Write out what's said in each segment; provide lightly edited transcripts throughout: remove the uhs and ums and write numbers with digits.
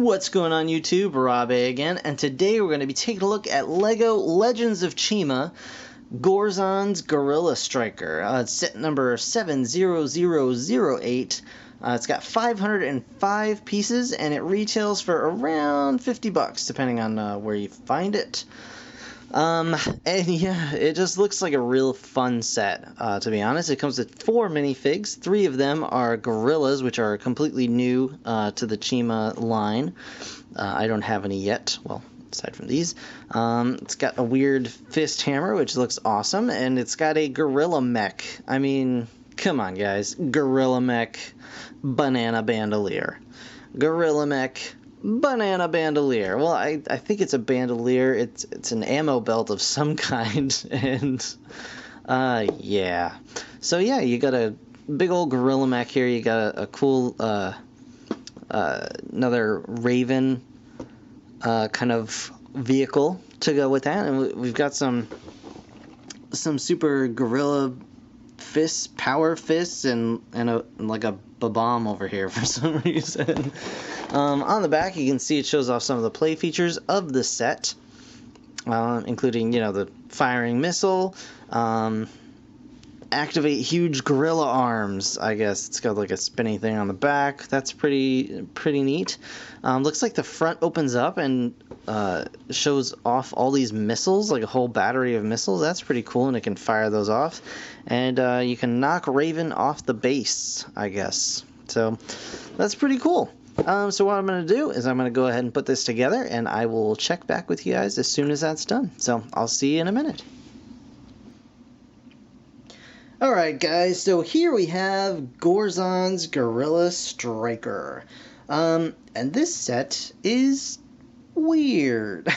What's going on YouTube? Rabe again, and today we're going to be taking a look at LEGO Legends of Chima, Gorzan's Gorilla Striker. It's set number 70008. It's got 505 pieces, and it retails for around 50 bucks, depending on where you find it. And yeah, it just looks like a real fun set, to be honest. It comes with 4 minifigs. 3 of them are gorillas, which are completely new to the Chima line. I don't have any yet, well, aside from these. It's got a weird fist hammer, which looks awesome, and it's got a gorilla mech. I mean, come on, guys. Gorilla mech, banana bandolier. Gorilla mech, banana bandolier. Well, I think it's a bandolier. It's an ammo belt of some kind, and yeah. So yeah, you got a big old gorilla mech here. You got a cool another Raven kind of vehicle to go with that, and we've got some super gorilla fists, power fists, and like a bomb over here for some reason. On the back, you can see it shows off some of the play features of the set, including, you know, the firing missile, activate huge gorilla arms. I guess it's got like a spinning thing on the back. That's pretty neat. Looks like the front opens up and shows off all these missiles, like a whole battery of missiles. That's pretty cool, and it can fire those off. And you can knock Raven off the base, I guess. So that's pretty cool. So what I'm going to do is I'm going to go ahead and put this together, and I will check back with you guys as soon as that's done. So I'll see you in a minute. Alright guys, so here we have Gorzan's Gorilla Striker. And this set is weird.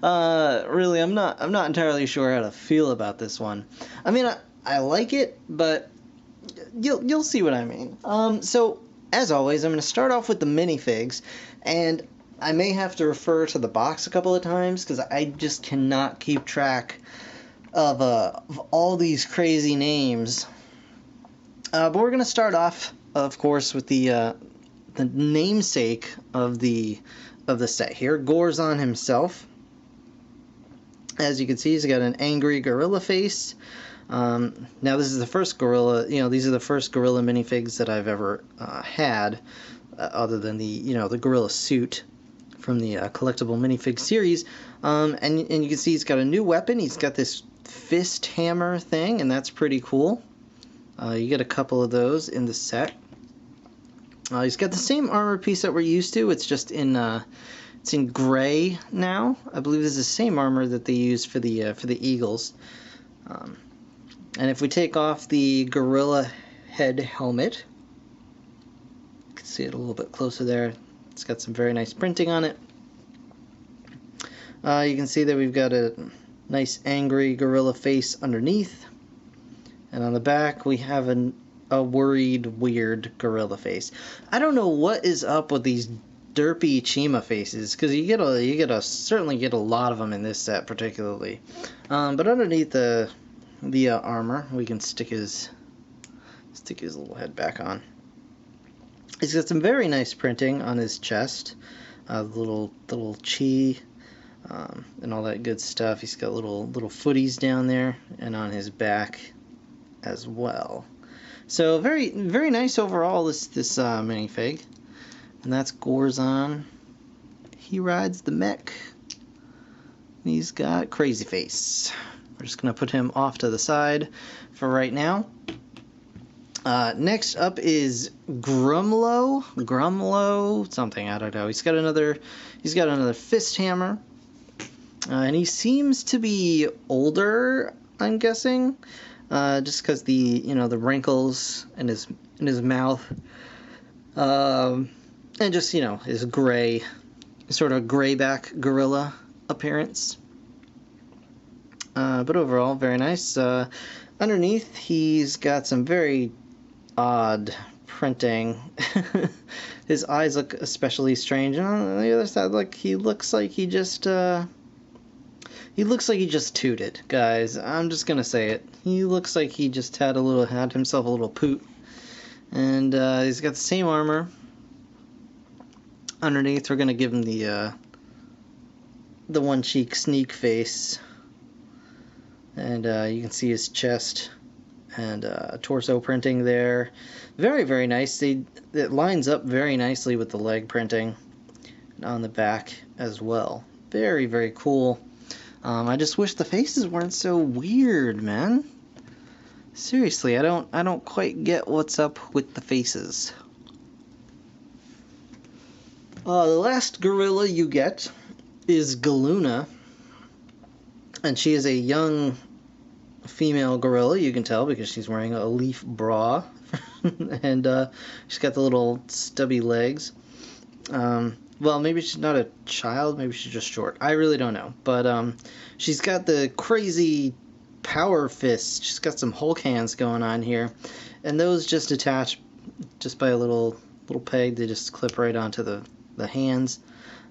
Really, I'm not entirely sure how to feel about this one. I mean, I like it, but you'll see what I mean. So as always, I'm going to start off with the minifigs, and I may have to refer to the box a couple of times because I just cannot keep track of all these crazy names. But we're going to start off, of course, with the namesake of the set here, Gorzan himself. As you can see, he's got an angry gorilla face. Now this is the first gorilla, you know, these are the first gorilla minifigs that I've ever had, other than the gorilla suit from the collectible minifig series. And you can see he's got a new weapon. He's got this fist hammer thing, and that's pretty cool. You get a couple of those in the set. He's got the same armor piece that we're used to. It's just it's in gray now. I believe this is the same armor that they use for the Eagles. And if we take off the gorilla head helmet, you can see it a little bit closer there. It's got some very nice printing on it. You can see that we've got a nice angry gorilla face underneath. And on the back we have a worried, weird gorilla face. I don't know what is up with these derpy Chima faces, because you certainly get a lot of them in this set particularly. But underneath the armor, we can stick his little head back on. He's got some very nice printing on his chest, little chi, and all that good stuff. He's got little footies down there, and on his back as well. So very nice overall, this minifig. And that's Gorzan. He rides the mech. He's got crazy face. We're just going to put him off to the side for right now. Next up is Grumlow something, I don't know. He's got another fist hammer, and he seems to be older, I'm guessing, just because the wrinkles in his mouth, and just his gray, sort of grayback gorilla appearance. But overall, very nice. Underneath, he's got some very odd printing. His eyes look especially strange. And on the other side, like, he looks like he just tooted, guys. I'm just gonna say it. He looks like he just had himself a little poot. And he's got the same armor. Underneath, we're gonna give him the one cheek sneak face, and you can see his chest and torso printing there. Very, very nice. It lines up very nicely with the leg printing on the back as well. Very, very cool. I just wish the faces weren't so weird, man. Seriously, I don't quite get what's up with the faces. The last gorilla you get is Galuna, and she is a young female gorilla. You can tell because she's wearing a leaf bra, and she's got the little stubby legs. Well, maybe she's not a child, maybe she's just short. I really don't know. But she's got the crazy power fists. She's got some Hulk hands going on here. And those just attach just by a little peg. They just clip right onto the hands.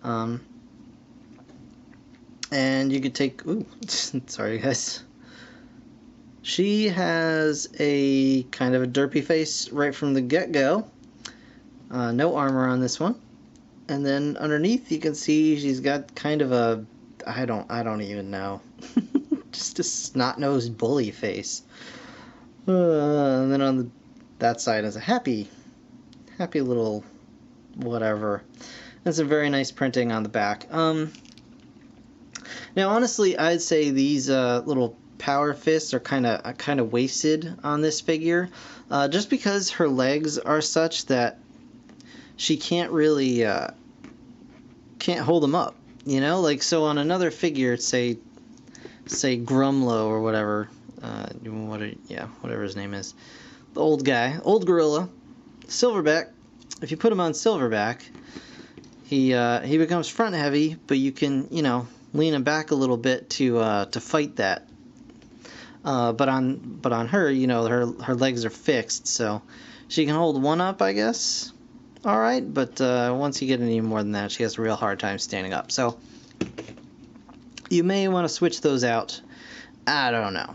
And you could take... Ooh, sorry guys. She has a kind of a derpy face right from the get-go. No armor on this one. And then underneath you can see she's got kind of a, I don't even know, just a snot-nosed bully face. And then on that side is a happy little whatever. And some very nice printing on the back. Now honestly, I'd say these little power fists are kind of wasted on this figure, just because her legs are such that she can't really can't hold them up, you know. Like, so on another figure, say Grumlow or whatever, whatever his name is, the old gorilla, Silverback. If you put him on Silverback, he becomes front heavy, but you can, you know, lean him back a little bit to fight that. But on her, you know, her legs are fixed, so she can hold one up, I guess. All right, but once you get any more than that, she has a real hard time standing up. So you may want to switch those out. I don't know.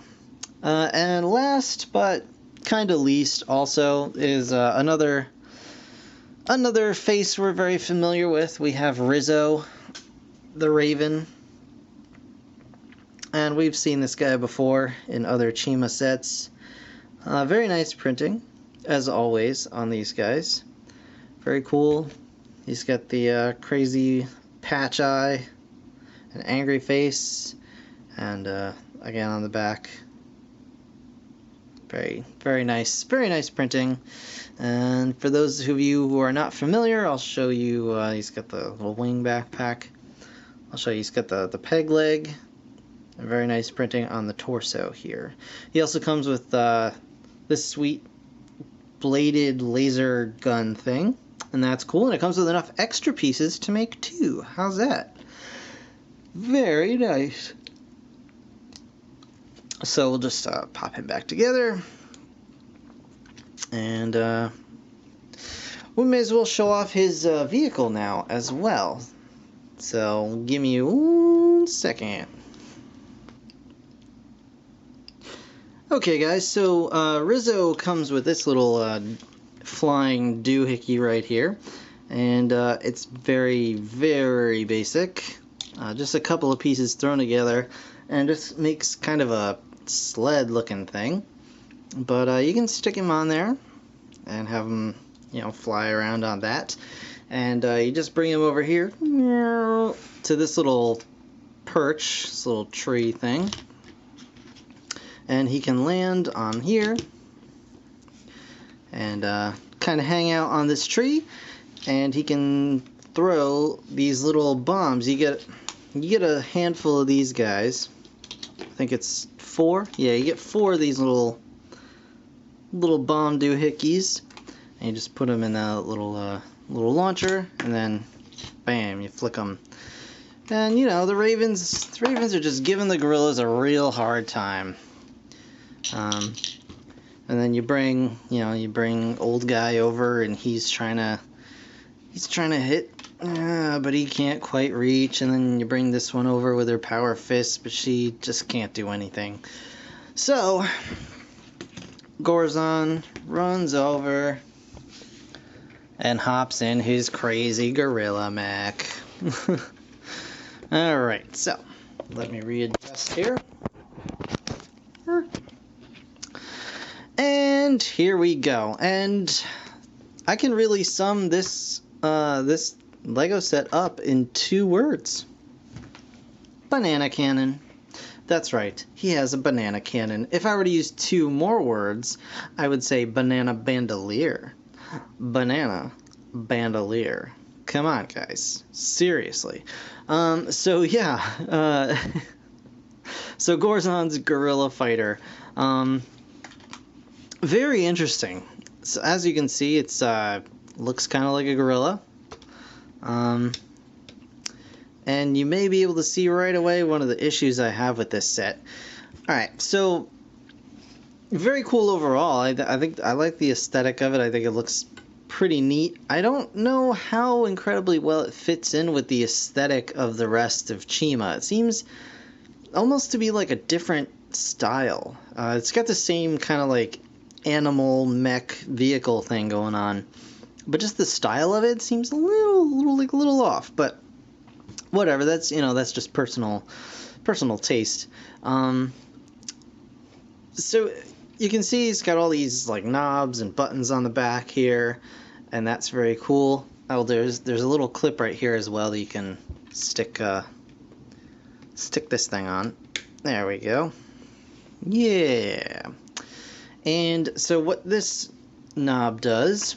And last but kind of least, also, is another face we're very familiar with. We have Rizzo, the Raven. And we've seen this guy before in other Chima sets. Very nice printing, as always, on these guys. Very cool. He's got the crazy patch eye, an angry face, and again on the back. Very, very nice printing. And for those of you who are not familiar, I'll show you. He's got the little wing backpack. I'll show you. He's got the peg leg. And very nice printing on the torso here. He also comes with this sweet bladed laser gun thing. And that's cool, and it comes with enough extra pieces to make two. How's that? Very nice. So we'll just pop him back together. And we may as well show off his vehicle now as well. So give me 1 second. Okay guys, so Rizzo comes with this little flying doohickey right here, and it's very, very basic. Just a couple of pieces thrown together, and just makes kind of a sled looking thing. But you can stick him on there and have him, you know, fly around on that. And you just bring him over here to this little perch, this little tree thing, and he can land on here and kind of hang out on this tree, and he can throw these little bombs. You get a handful of these guys. I think it's 4. Yeah, you get 4 of these little bomb doohickeys, and you just put them in that little launcher, and then bam, you flick them. And you know, the ravens are just giving the gorillas a real hard time. And then you bring old guy over, and he's trying to hit, but he can't quite reach. And then you bring this one over with her power fist, but she just can't do anything. So Gorzan runs over, and hops in his crazy gorilla mech. Alright, so let me readjust here. And here we go. And I can really sum this this Lego set up in 2 words. Banana cannon. That's right, he has a banana cannon. If I were to use 2 more words, I would say banana bandolier. Banana bandolier. Come on, guys. Seriously. So yeah, so Gorzan's gorilla fighter. Very interesting. So as you can see, it's looks kind of like a gorilla. And you may be able to see right away one of the issues I have with this set. Alright, so very cool overall. I think I like the aesthetic of it. I think it looks pretty neat. I don't know how incredibly well it fits in with the aesthetic of the rest of Chima. It seems almost to be like a different style. It's got the same kind of like animal mech vehicle thing going on, but just the style of it seems a little off. But whatever, that's, you know, that's just personal taste. So you can see he's got all these like knobs and buttons on the back here, and that's very cool. Oh, there's a little clip right here as well that you can stick this thing on. There we go. Yeah. And so what this knob does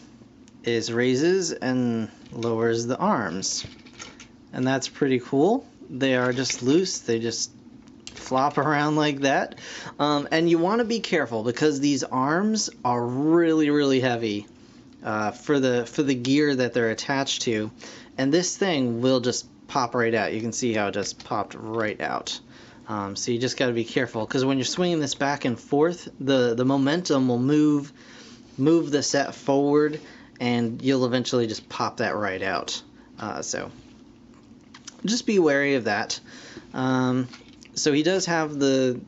is raises and lowers the arms. And that's pretty cool. They are just loose. They just flop around like that. And you want to be careful because these arms are really heavy for the gear that they're attached to. And this thing will just pop right out. You can see how it just popped right out. So you just got to be careful because when you're swinging this back and forth, the momentum will move the set forward, and you'll eventually just pop that right out. So just be wary of that. So he does have the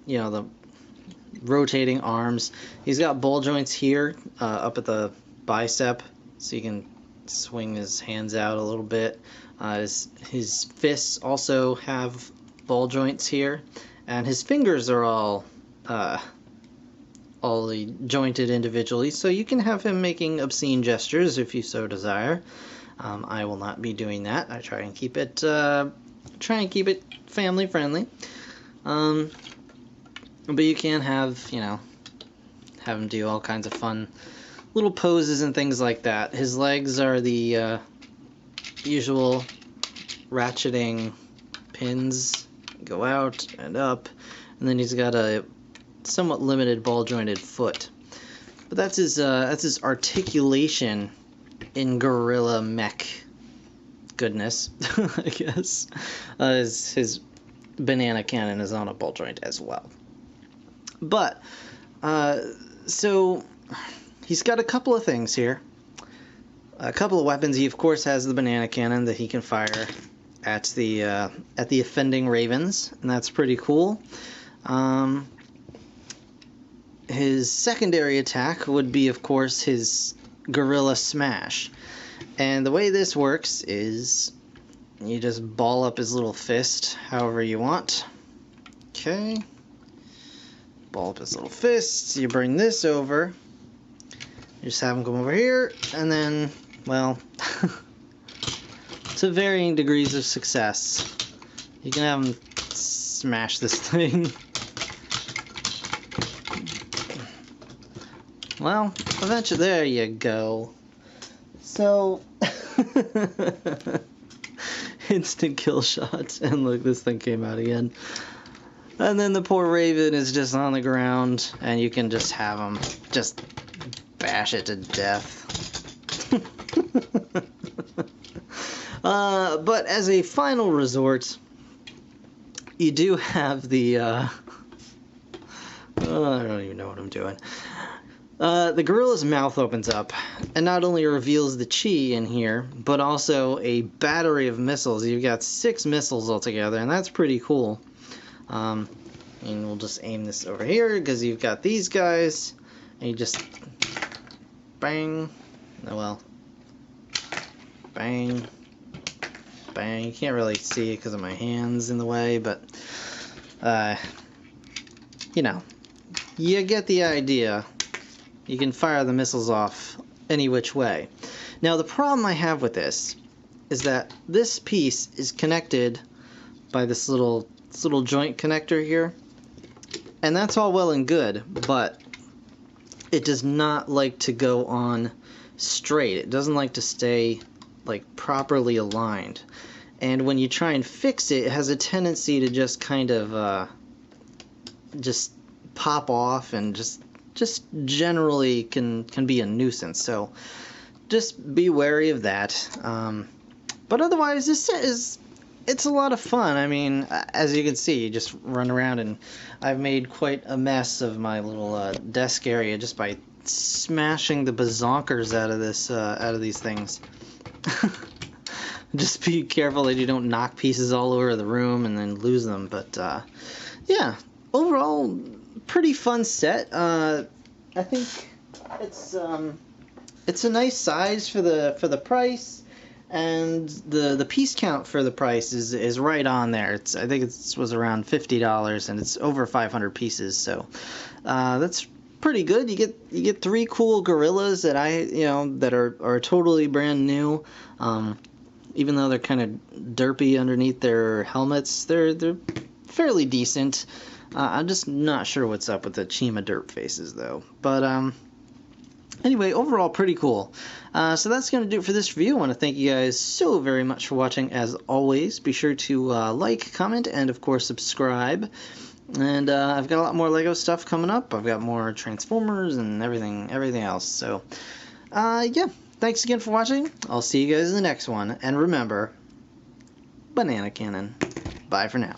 rotating arms. He's got ball joints here up at the bicep, so you can swing his hands out a little bit. His fists also have ball joints here, and his fingers are all jointed individually, so you can have him making obscene gestures if you so desire. I will not be doing that. I try and keep it family friendly. But you can have him do all kinds of fun little poses and things like that. His legs are the usual ratcheting pins, go out and up, and then he's got a somewhat limited ball jointed foot. But that's his articulation in gorilla mech goodness, I guess. His banana cannon is on a ball joint as well. But so he's got a couple of things here. A couple of weapons. He of course has the banana cannon that he can fire at the offending ravens, and that's pretty cool. His secondary attack would be, of course, his gorilla smash. And the way this works is you just ball up his little fist however you want. Okay. Ball up his little fist. You bring this over. You just have him come over here, and then, well, to varying degrees of success, you can have him smash this thing. Well, eventually, there you go. So, instant kill shot, and look, this thing came out again. And then the poor raven is just on the ground, and you can just have him just bash it to death. But as a final resort, you do have the, I don't even know what I'm doing. The gorilla's mouth opens up, and not only reveals the chi in here, but also a battery of missiles. You've got 6 missiles altogether, and that's pretty cool. And we'll just aim this over here, because you've got these guys, and you just bang. Oh well, Bang. Bang. You can't really see it because of my hands in the way, but, you know, you get the idea. You can fire the missiles off any which way. Now, the problem I have with this is that this piece is connected by this little joint connector here, and that's all well and good, but it does not like to go on straight. It doesn't like to stay like properly aligned, and when you try and fix it, it has a tendency to just kind of just pop off, and just generally can be a nuisance. So just be wary of that. But otherwise, this set it's a lot of fun. I mean, as you can see, you just run around, and I've made quite a mess of my little desk area just by smashing the bazonkers out of these things. Just be careful that you don't knock pieces all over the room and then lose them. But yeah, overall, pretty fun set. I think it's a nice size for the price, and the piece count for the price is right on there. I think it was around $50, and it's over 500 pieces. So that's pretty good. You get 3 cool gorillas that that are totally brand new. Even though they're kind of derpy underneath their helmets, they're fairly decent. I'm just not sure what's up with the Chima derp faces though. But anyway, overall pretty cool. So that's going to do it for this review. I want to thank you guys so very much for watching. As always, be sure to like, comment, and of course subscribe. And I've got a lot more Lego stuff coming up. I've got more Transformers and everything else. So yeah, thanks again for watching. I'll see you guys in the next one. And remember, banana cannon. Bye for now.